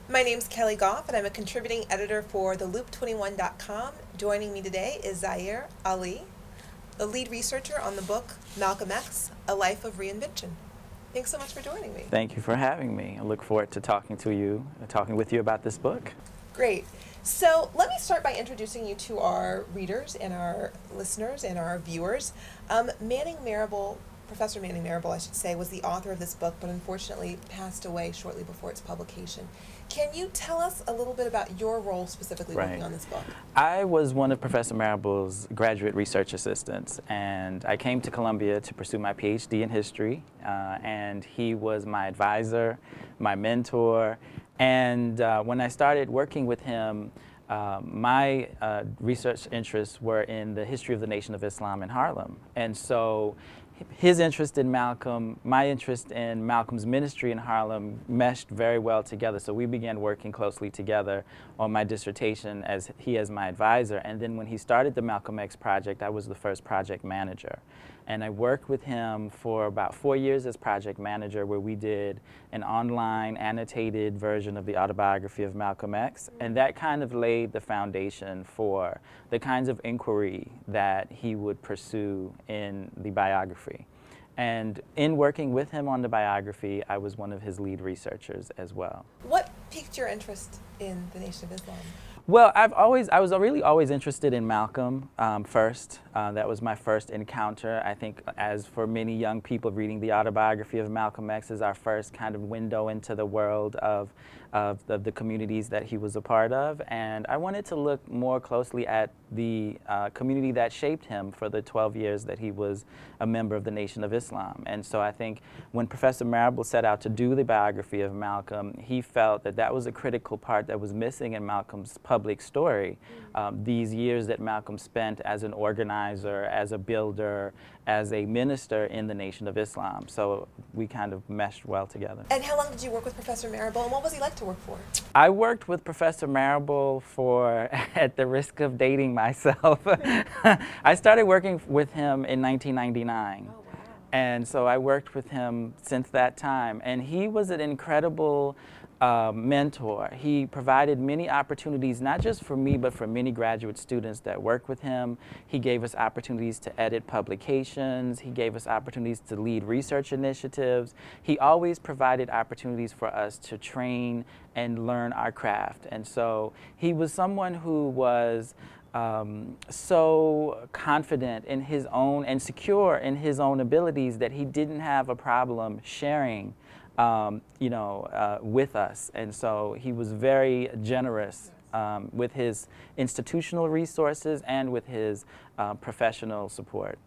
My name's Keli Goff, and I'm a contributing editor for theloop21.com. Joining me today is Zaheer Ali, the lead researcher on the book Malcolm X, A Life of Reinvention. Thanks so much for joining me. Thank you for having me. I look forward to talking with you about this book. Great. So let me start by introducing you to our readers and our listeners and our viewers. Professor Manning Marable, I should say, was the author of this book, but unfortunately passed away shortly before its publication. Can you tell us a little bit about your role specifically working on this book? I was one of Professor Marable's graduate research assistants, and I came to Columbia to pursue my PhD in history, and he was my advisor, my mentor, and when I started working with him, my research interests were in the history of the Nation of Islam in Harlem. And so his interest in Malcolm, my interest in Malcolm's ministry in Harlem meshed very well together. So we began working closely together on my dissertation as my advisor. And then when he started the Malcolm X project, I was the first project manager. And I worked with him for about 4 years as project manager, where we did an online annotated version of the autobiography of Malcolm X. And that kind of laid the foundation for the kinds of inquiry that he would pursue in the biography. And in working with him on the biography, I was one of his lead researchers as well. What piqued your interest in the Nation of Islam? Well, I was really always interested in Malcolm first. That was my first encounter. I think, as for many young people, reading the autobiography of Malcolm X is our first kind of window into the world of the communities that he was a part of. And I wanted to look more closely at the community that shaped him for the 12 years that he was a member of the Nation of Islam. And so I think when Professor Marable set out to do the biography of Malcolm, he felt that that was a critical part that was missing in Malcolm's public story. These years that Malcolm spent as an organizer, as a builder, as a minister in the Nation of Islam. So we kind of meshed well together. And how long did you work with Professor Marable, and what was he like to work for? I worked with Professor Marable for, at the risk of dating myself, I started working with him in 1999. Oh, wow. And so I worked with him since that time. And he was an incredible mentor. He provided many opportunities, not just for me, but for many graduate students that work with him. He gave us opportunities to edit publications. He gave us opportunities to lead research initiatives. He always provided opportunities for us to train and learn our craft. And so he was someone who was so confident in his own and secure in his own abilities that he didn't have a problem sharing with us. And so he was very generous with his institutional resources and with his professional support.